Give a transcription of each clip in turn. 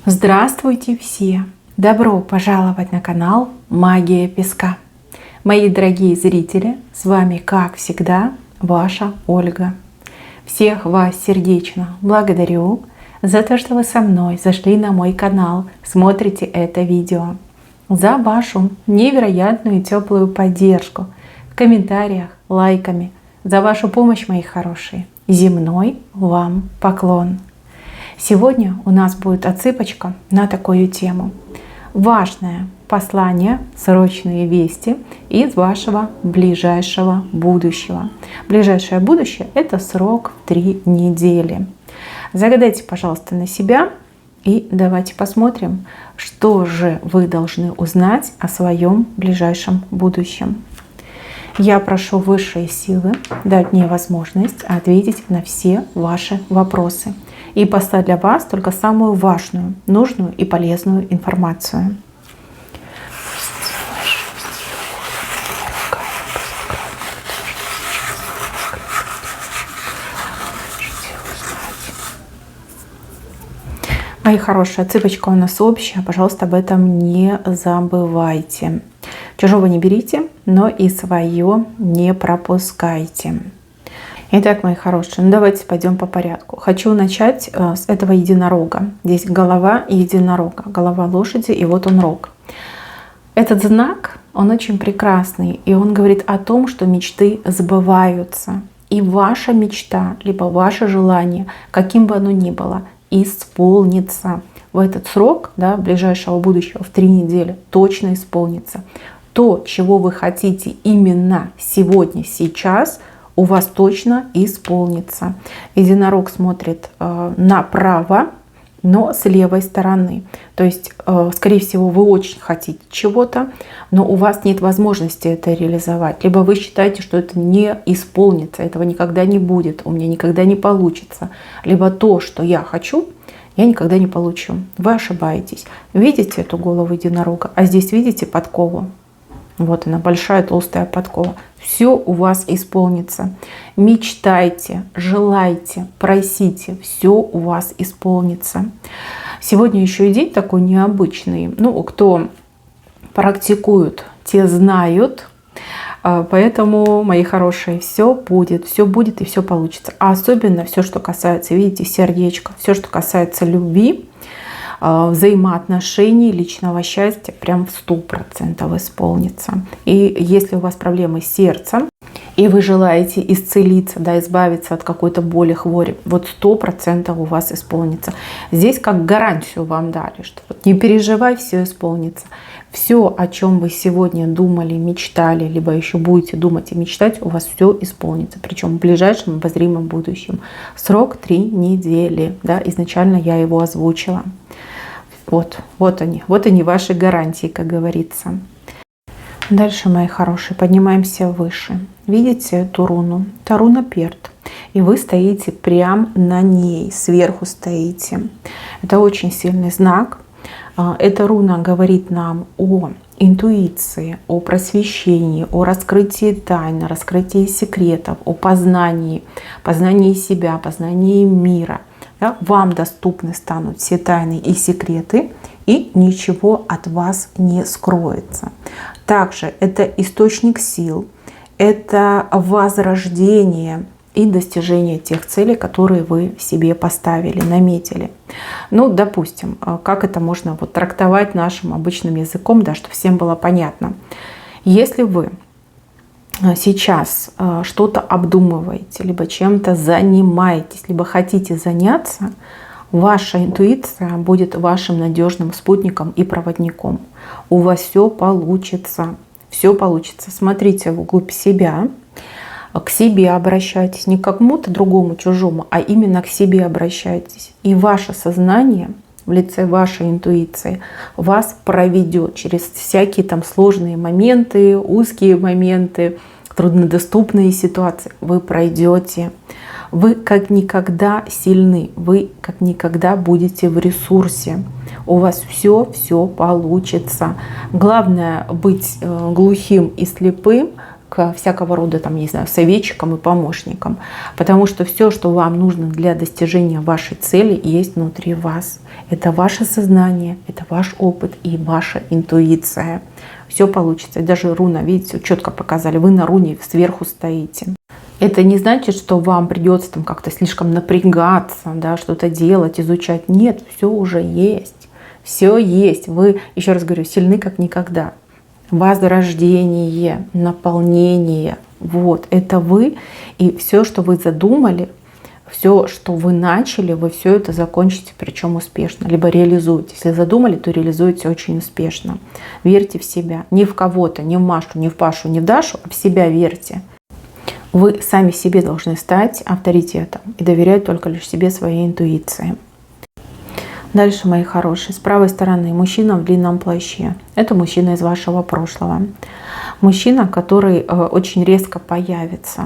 Здравствуйте все! Добро пожаловать на канал Магия Песка. Мои дорогие зрители, с вами, как всегда, ваша Ольга. Всех вас сердечно благодарю за то, что вы со мной зашли на мой канал, смотрите это видео, за вашу невероятную и теплую поддержку в комментариях, лайками, за вашу помощь, мои хорошие. Земной вам поклон! Сегодня у нас будет отсыпочка на такую тему. Важное послание, срочные вести из вашего ближайшего будущего. Ближайшее будущее – это срок в 3 недели. Загадайте, пожалуйста, на себя и давайте посмотрим, что же вы должны узнать о своем ближайшем будущем. Я прошу высшие силы дать мне возможность ответить на все ваши вопросы и поставить для вас только самую важную, нужную и полезную информацию. Мои хорошие, отсыпочка у нас общая, пожалуйста, об этом не забывайте. Чужого не берите, но и свое не пропускайте. Итак, мои хорошие, давайте пойдем по порядку. Хочу начать с этого единорога. Здесь голова единорога, голова лошади, и вот он рог. Этот знак, он очень прекрасный, и он говорит о том, что мечты сбываются. И ваша мечта, либо ваше желание, каким бы оно ни было, исполнится. В этот срок, да, ближайшего будущего, в 3 недели, точно исполнится. То, чего вы хотите именно сегодня, сейчас, у вас точно исполнится. Единорог смотрит направо, но с левой стороны. То есть, скорее всего, вы очень хотите чего-то, но у вас нет возможности это реализовать. Либо вы считаете, что это не исполнится, этого никогда не будет, у меня никогда не получится. Либо то, что я хочу, я никогда не получу. Вы ошибаетесь. Видите эту голову единорога? А здесь видите подкову? Вот она, большая толстая подкова. Все у вас исполнится. Мечтайте, желайте, просите. Все у вас исполнится. Сегодня еще и день такой необычный. Ну, кто практикует, те знают. Поэтому, мои хорошие, все будет и все получится. А особенно все, что касается, видите, сердечко, все, что касается любви, взаимоотношений, личного счастья, прям в 100% исполнится. И если у вас проблемы с сердцем, и вы желаете исцелиться, да, избавиться от какой-то боли, хвори, вот 100% у вас исполнится. Здесь как гарантию вам дали, что вот не переживай, все исполнится. Все, о чем вы сегодня думали, мечтали, либо еще будете думать и мечтать, у вас все исполнится. Причем в ближайшем обозримом будущем. Срок 3 недели. Да, изначально я его озвучила. Вот они ваши гарантии, как говорится. Дальше, мои хорошие, поднимаемся выше. Видите эту руну? Это руна Перт. И вы стоите прямо на ней, сверху стоите. Это очень сильный знак. Эта руна говорит нам о интуиции, о просвещении, о раскрытии тайн, раскрытии секретов, о познании себя, познании мира. Да? Вам доступны станут все тайны и секреты, и ничего от вас не скроется. Также это источник сил, это возрождение и достижение тех целей, которые вы себе поставили, наметили. Ну, допустим, как это можно вот трактовать нашим обычным языком, да, чтобы всем было понятно. Если вы сейчас что-то обдумываете, либо чем-то занимаетесь, либо хотите заняться, ваша интуиция будет вашим надежным спутником и проводником. У вас все получится. Все получится. Смотрите вглубь себя, к себе обращайтесь, не к кому-то другому, чужому, а именно к себе обращайтесь. И ваше сознание в лице вашей интуиции вас проведет через всякие там сложные моменты, узкие моменты, труднодоступные ситуации. Вы пройдете. Вы как никогда сильны, вы как никогда будете в ресурсе. У вас все получится. Главное быть глухим и слепым к всякого рода, там, не знаю, советчикам и помощникам. Потому что все, что вам нужно для достижения вашей цели, есть внутри вас. Это ваше сознание, это ваш опыт и ваша интуиция. Все получится. И даже руна, видите, четко показали, вы на руне сверху стоите. Это не значит, что вам придется там как-то слишком напрягаться, да, что-то делать, изучать. Нет, все уже есть. Все есть. Вы, еще раз говорю, сильны как никогда. Возрождение, наполнение. Вот, это вы. И все, что вы задумали, все, что вы начали, вы все это закончите, причем успешно. Либо реализуете. Если задумали, то реализуете очень успешно. Верьте в себя. Не в кого-то, не в Машу, не в Пашу, не в Дашу, а в себя верьте. Вы сами себе должны стать авторитетом и доверять только лишь себе, своей интуиции. Дальше, мои хорошие, с правой стороны мужчина в длинном плаще. Это мужчина из вашего прошлого. Мужчина, который очень резко появится.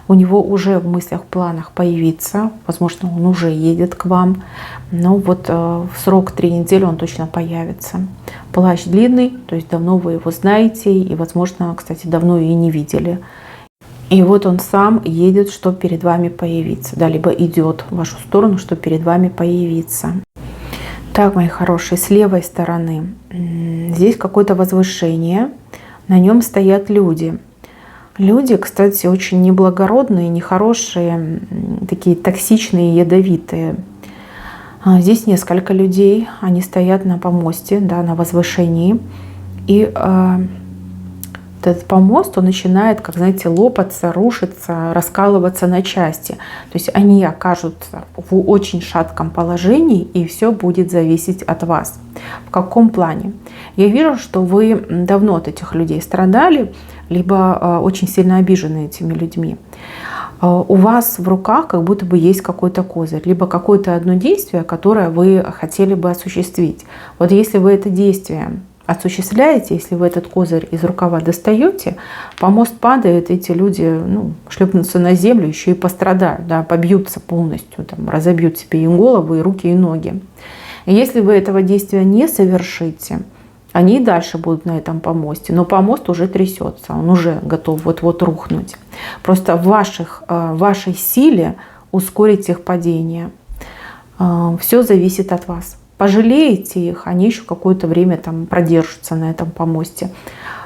У него уже в мыслях, планах появиться. Возможно, он уже едет к вам. Но вот в срок 3 недели он точно появится. Плащ длинный, то есть давно вы его знаете. И, возможно, кстати, давно и не видели. И вот он сам едет, чтобы перед вами появиться. Да, либо идет в вашу сторону, чтобы перед вами появиться. Так, мои хорошие, с левой стороны здесь какое-то возвышение. На нем стоят люди. Люди, кстати, очень неблагородные, нехорошие, такие токсичные, ядовитые. Здесь несколько людей. Они стоят на помосте, да, на возвышении. И этот помост, он начинает, как знаете, лопаться, рушиться, раскалываться на части. То есть они окажутся в очень шатком положении, и все будет зависеть от вас. В каком плане? Я вижу, что вы давно от этих людей страдали, либо очень сильно обижены этими людьми. У вас в руках как будто бы есть какой-то козырь, либо какое-то одно действие, которое вы хотели бы осуществить. Вот если вы это действие осуществляете, если вы этот козырь из рукава достаете, помост падает, эти люди шлепнутся на землю, еще и пострадают, да, побьются полностью, там, разобьют себе и голову, и руки, и ноги. И если вы этого действия не совершите, они и дальше будут на этом помосте, но помост уже трясется, он уже готов вот-вот рухнуть. Просто в вашей силе ускорить их падение. Все зависит от вас. Пожалеете их, они еще какое-то время там продержатся на этом помосте.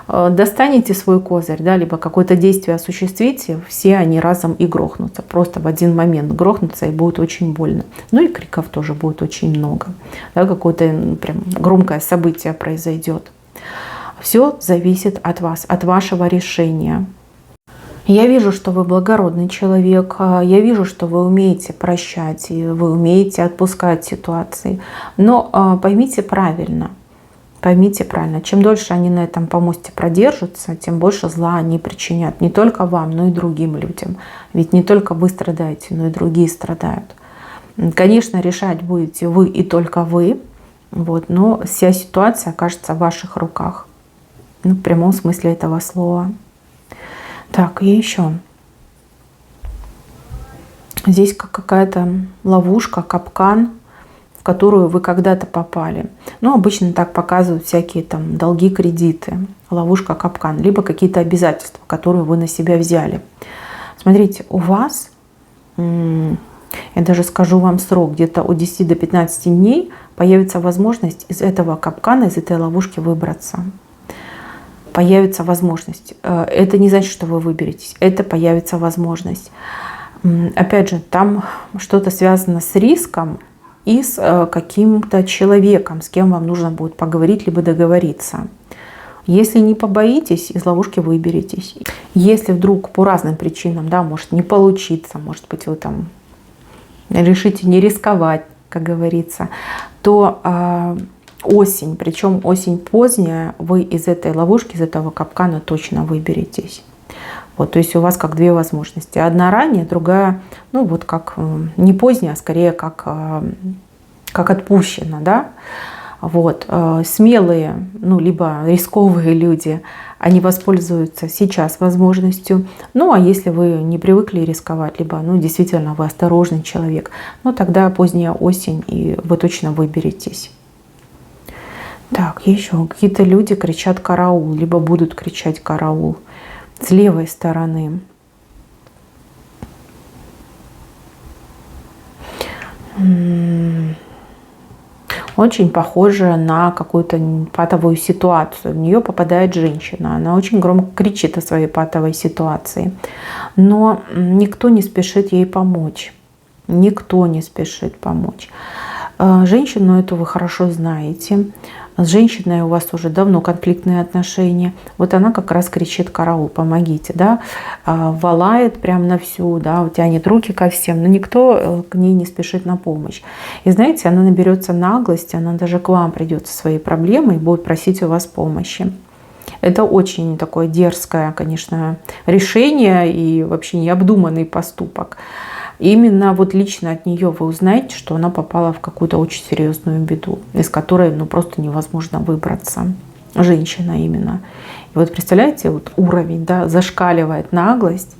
Достанете свой козырь, да, либо какое-то действие осуществите, все они разом и грохнутся. Просто в один момент грохнутся, и будет очень больно. Ну и криков тоже будет очень много. Да, какое-то прям громкое событие произойдет. Все зависит от вас, от вашего решения. Я вижу, что вы благородный человек, я вижу, что вы умеете прощать, и вы умеете отпускать ситуации. Но поймите правильно, чем дольше они на этом помосте продержатся, тем больше зла они причинят не только вам, но и другим людям. Ведь не только вы страдаете, но и другие страдают. Конечно, решать будете вы и только вы, но вся ситуация окажется в ваших руках. В прямом смысле этого слова. Так, и еще. Здесь какая-то ловушка, капкан, в которую вы когда-то попали. Обычно так показывают всякие там долги, кредиты. Ловушка, капкан. Либо какие-то обязательства, которые вы на себя взяли. Смотрите, у вас, я даже скажу вам срок, где-то от 10 до 15 дней появится возможность из этого капкана, из этой ловушки выбраться. Появится возможность. Это не значит, что вы выберетесь. Это появится возможность. Опять же, там что-то связано с риском и с каким-то человеком, с кем вам нужно будет поговорить либо договориться. Если не побоитесь, из ловушки выберетесь. Если вдруг по разным причинам, да, может не получиться, может быть, вы там решите не рисковать, как говорится, то осень, причем осень поздняя, вы из этой ловушки, из этого капкана точно выберетесь. То есть у вас как две возможности. Одна ранее, другая, как не поздняя, а скорее как отпущена, да. Смелые, либо рисковые люди, они воспользуются сейчас возможностью. А если вы не привыкли рисковать, либо действительно вы осторожный человек, тогда поздняя осень, и вы точно выберетесь. Так, еще какие-то люди кричат «караул», либо будут кричать «караул». с левой стороны. Очень похоже на какую-то патовую ситуацию. В нее попадает женщина. Она очень громко кричит о своей патовой ситуации. Но никто не спешит ей помочь. Никто не спешит помочь. Женщину эту вы хорошо знаете. С женщиной у вас уже давно конфликтные отношения. Вот она как раз кричит: караул, помогите, да, валает прям на всю, да, тянет руки ко всем, но никто к ней не спешит на помощь. И знаете, она наберется наглости, она даже к вам придет со своей проблемой и будет просить у вас помощи. Это очень такое дерзкое, конечно, решение и вообще необдуманный поступок. Именно вот лично от нее вы узнаете, что она попала в какую-то очень серьезную беду, из которой просто невозможно выбраться. Женщина именно. И вот представляете, вот уровень, да, зашкаливает наглость.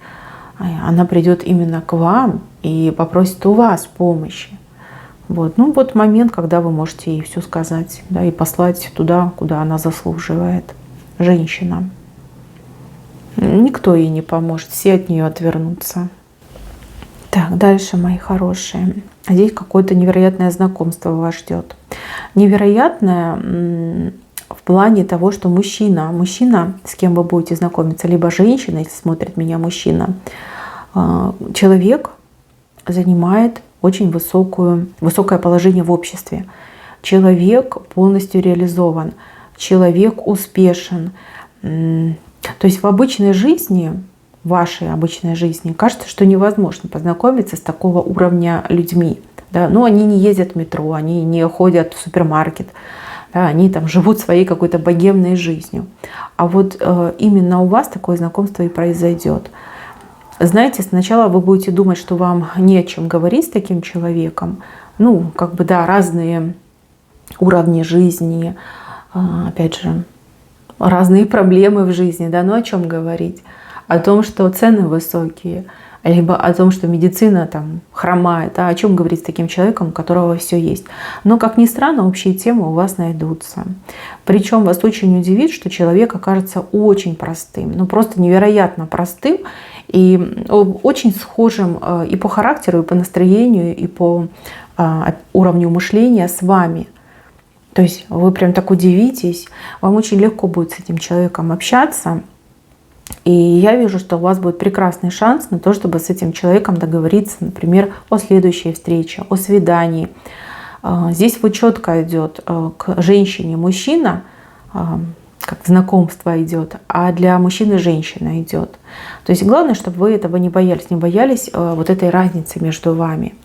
Она придет именно к вам и попросит у вас помощи. Вот. Ну вот момент, когда вы можете ей все сказать, да, и послать туда, куда она заслуживает. Женщина. Никто ей не поможет, все от нее отвернутся. Так, дальше, мои хорошие. Здесь какое-то невероятное знакомство вас ждет. Невероятное в плане того, что мужчина, с кем вы будете знакомиться, либо женщина, если смотрит меня мужчина, человек занимает очень высокое положение в обществе. Человек полностью реализован, человек успешен. То есть в обычной жизни, в вашей обычной жизни, кажется, что невозможно познакомиться с такого уровня людьми. Да? Ну, они не ездят в метро, они не ходят в супермаркет, да? Они там живут своей какой-то богемной жизнью. А вот именно у вас такое знакомство и произойдет. Знаете, сначала вы будете думать, что вам не о чем говорить с таким человеком. Ну, как бы, да, разные уровни жизни, опять же, разные проблемы в жизни, да, но о чем говорить? О том, что цены высокие, либо о том, что медицина там хромает, о чем говорить с таким человеком, у которого все есть. Но, как ни странно, общие темы у вас найдутся. Причем вас очень удивит, что человек окажется очень простым, ну просто невероятно простым и очень схожим и по характеру, и по настроению, и по уровню мышления с вами. То есть вы прям так удивитесь, вам очень легко будет с этим человеком общаться. И я вижу, что у вас будет прекрасный шанс на то, чтобы с этим человеком договориться, например, о следующей встрече, о свидании. Здесь вот четко идет к женщине мужчина, как знакомство идет, а для мужчины женщина идет. То есть главное, чтобы вы этого не боялись вот этой разницы между вами,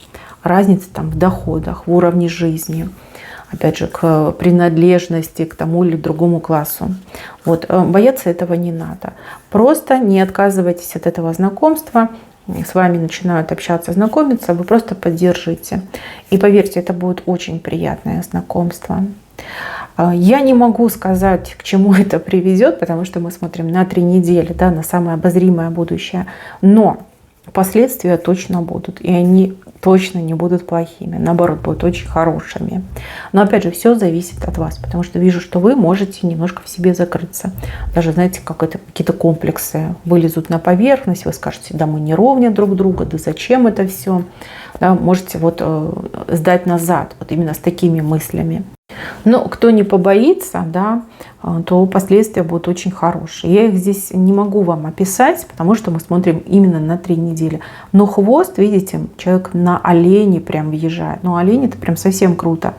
разницы там в доходах, в уровне жизни. Опять же, к принадлежности к тому или другому классу. Вот, бояться этого не надо. Просто не отказывайтесь от этого знакомства. С вами начинают общаться, знакомиться, вы просто поддержите. И поверьте, это будет очень приятное знакомство. Я не могу сказать, к чему это приведет, потому что мы смотрим на 3 недели, да, на самое обозримое будущее. Но последствия точно будут, и они точно не будут плохими, наоборот, будут очень хорошими. Но опять же, все зависит от вас, потому что вижу, что вы можете немножко в себе закрыться. Даже, знаете, как это, какие-то комплексы вылезут на поверхность, вы скажете: да мы не ровня друг друга, да зачем это все. Да, можете вот сдать назад, вот именно с такими мыслями. Но кто не побоится, да, то последствия будут очень хорошие. Я их здесь не могу вам описать, потому что мы смотрим именно на 3 недели. Но хвост, видите, человек на олене прям въезжает. Ну, олень — это прям совсем круто.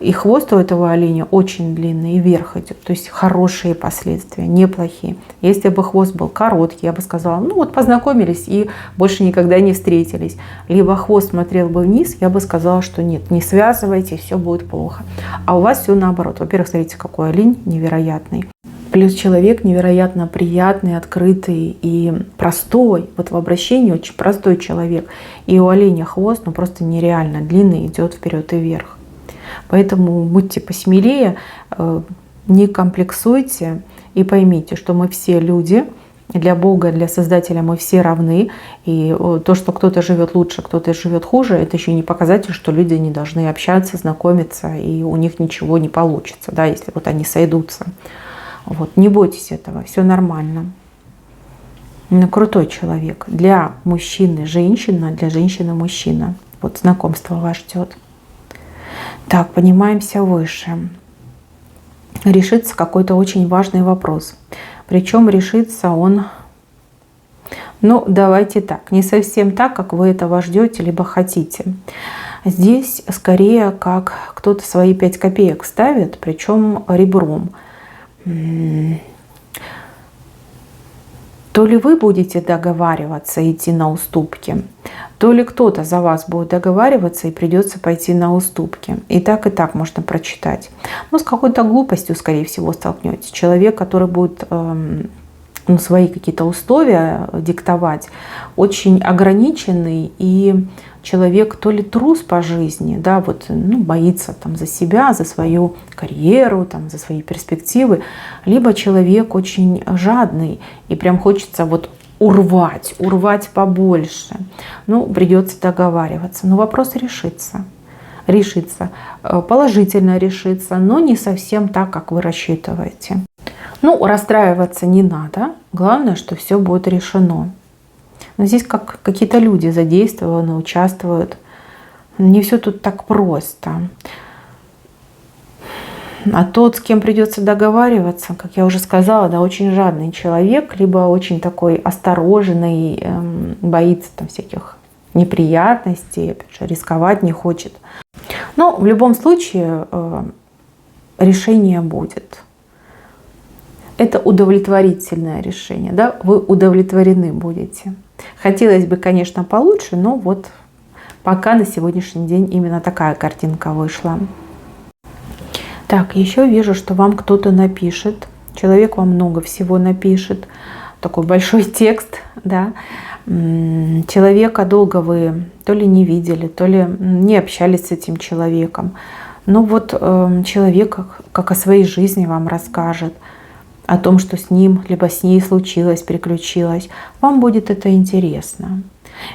И хвост у этого оленя очень длинный, и вверх идет. То есть хорошие последствия, неплохие. Если бы хвост был короткий, я бы сказала: ну вот познакомились и больше никогда не встретились. Либо хвост смотрел бы вниз, я бы сказала, что нет, не связывайтесь, все будет плохо. А у вас все наоборот. Во-первых, смотрите, какой олень невероятный. Плюс человек невероятно приятный, открытый и простой. Вот в обращении очень простой человек. И у оленя хвост, ну просто нереально длинный, идет вперед и вверх. Поэтому будьте посмелее, не комплексуйте и поймите, что мы все люди. Для Бога, для Создателя мы все равны. И то, что кто-то живет лучше, кто-то живет хуже, это еще не показатель, что люди не должны общаться, знакомиться, и у них ничего не получится, да, если вот они сойдутся. Вот, не бойтесь этого, все нормально. Крутой человек. Для мужчины женщина, для женщины мужчина. Вот знакомство вас ждет. Так, поднимаемся выше. Решится какой-то очень важный вопрос. Причем решится он, ну, давайте так, не совсем так, как вы этого ждете, либо хотите. Здесь скорее как кто-то свои 5 копеек ставит, причем ребром. То ли вы будете договариваться, идти на уступки, то ли кто-то за вас будет договариваться и придется пойти на уступки. И так можно прочитать. Но с какой-то глупостью, скорее всего, столкнетесь. Человек, который будет свои какие-то условия диктовать, очень ограниченный, и человек то ли трус по жизни, да, вот, боится там за себя, за свою карьеру, там, за свои перспективы, либо человек очень жадный, и прям хочется вот урвать побольше. Придется договариваться. Но вопрос решится. Положительно решится, но не совсем так, как вы рассчитываете. Расстраиваться не надо. Главное, что все будет решено. Но здесь как какие-то люди задействованы, участвуют. Не все тут так просто. А тот, с кем придется договариваться, как я уже сказала, да, очень жадный человек, либо очень такой осторожный, боится там всяких неприятностей, опять же, рисковать не хочет. Но в любом случае решение будет. Это удовлетворительное решение, да? Вы удовлетворены будете. Хотелось бы, конечно, получше, но вот пока на сегодняшний день именно такая картинка вышла. Так, еще вижу, что вам кто-то напишет. Человек вам много всего напишет. Такой большой текст, да. Человека долго вы то ли не видели, то ли не общались с этим человеком. Но вот человек как о своей жизни вам расскажет, о том, что с ним, либо с ней случилось, приключилось. Вам будет это интересно.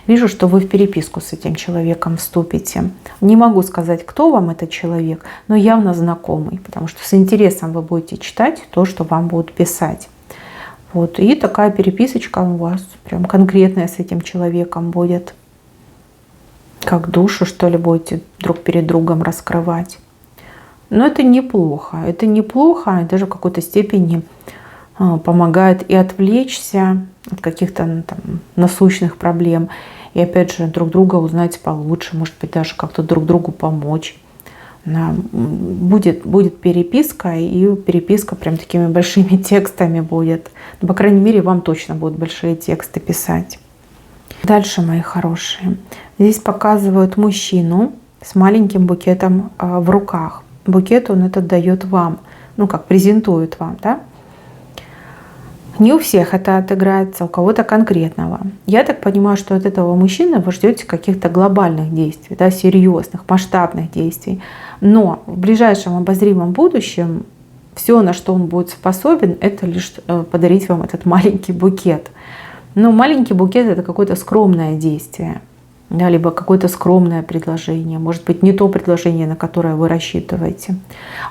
Вижу, что вы в переписку с этим человеком вступите. Не могу сказать, кто вам этот человек, но явно знакомый, потому что с интересом вы будете читать то, что вам будут писать. Вот. И такая переписочка у вас прям конкретная с этим человеком будет. Как душу, что ли, будете друг перед другом раскрывать. Но это неплохо. Это неплохо, и даже в какой-то степени помогает и отвлечься от каких-то насущных проблем. И опять же, друг друга узнать получше, может быть, даже как-то друг другу помочь. Будет переписка, и переписка прям такими большими текстами будет. По крайней мере, вам точно будут большие тексты писать. Дальше, мои хорошие. Здесь показывают мужчину с маленьким букетом в руках. Букет он этот дает вам, как презентует вам, да? Не у всех это отыграется, у кого-то конкретного. Я так понимаю, что от этого мужчины вы ждете каких-то глобальных действий, да, серьезных, масштабных действий. Но в ближайшем обозримом будущем все, на что он будет способен, это лишь подарить вам этот маленький букет. Но маленький букет — это какое-то скромное действие. Да, либо какое-то скромное предложение, может быть, не то предложение, на которое вы рассчитываете.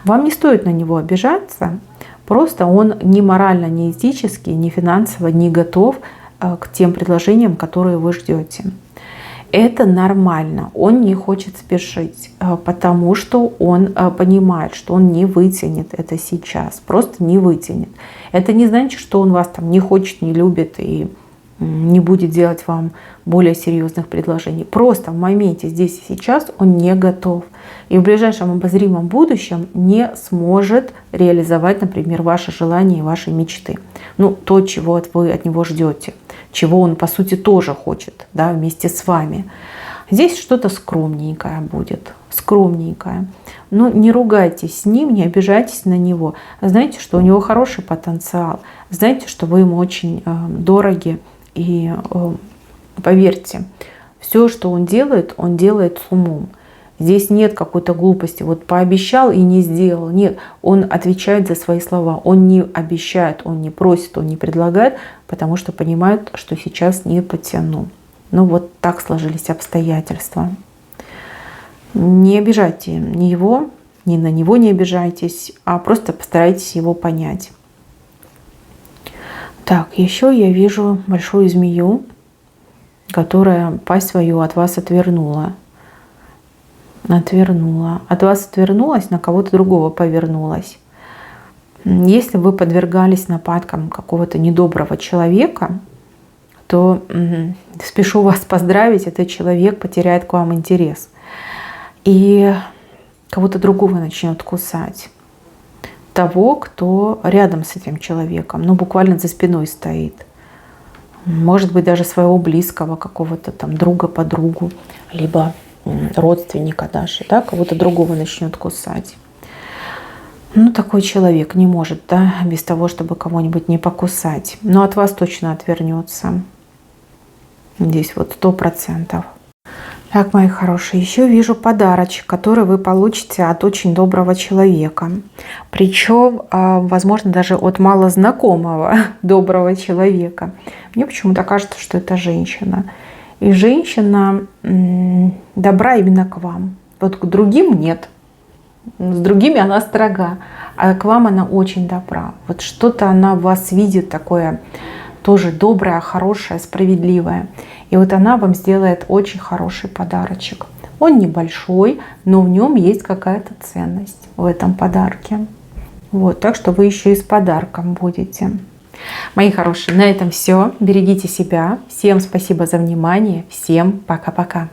Вам не стоит на него обижаться, просто он ни морально, ни этически, ни финансово не готов к тем предложениям, которые вы ждете. Это нормально, он не хочет спешить, потому что он понимает, что он не вытянет это сейчас, просто не вытянет. Это не значит, что он вас там не хочет, не любит и не будет делать вам более серьезных предложений. Просто в моменте здесь и сейчас он не готов. И в ближайшем обозримом будущем не сможет реализовать, например, ваши желания и ваши мечты. То, чего вы от него ждете, чего он, по сути, тоже хочет, да, вместе с вами. Здесь что-то скромненькое будет, скромненькое. Но не ругайтесь с ним, не обижайтесь на него. Знаете, что у него хороший потенциал. Знаете, что вы ему очень дороги. И поверьте, все, что он делает с умом. Здесь нет какой-то глупости. Вот пообещал и не сделал. Нет, он отвечает за свои слова. Он не обещает, он не просит, он не предлагает, потому что понимает, что сейчас не потяну. Вот так сложились обстоятельства. Не обижайте ни его, ни на него не обижайтесь, а просто постарайтесь его понять. Так, еще я вижу большую змею, которая пасть свою от вас отвернула. От вас отвернулась, на кого-то другого повернулась. Если вы подвергались нападкам какого-то недоброго человека, то спешу вас поздравить, этот человек потеряет к вам интерес. И кого-то другого начнет кусать. Того, кто рядом с этим человеком, ну буквально за спиной стоит. Может быть, даже своего близкого какого-то там друга, подругу, либо родственника даже, да, кого-то другого начнет кусать. Ну, такой человек не может, да, без того, чтобы кого-нибудь не покусать. Но от вас точно отвернется. Здесь вот 100%. Так, мои хорошие, еще вижу подарочек, который вы получите от очень доброго человека. Причем, возможно, даже от малознакомого доброго человека. Мне почему-то кажется, что это женщина. И женщина добра именно к вам. Вот к другим нет. С другими она строга, а к вам она очень добра. Вот что-то она в вас видит такое тоже доброе, хорошее, справедливое. И вот она вам сделает очень хороший подарочек. Он небольшой, но в нем есть какая-то ценность в этом подарке. Вот, так что вы еще и с подарком будете. Мои хорошие, на этом все. Берегите себя. Всем спасибо за внимание. Всем пока-пока.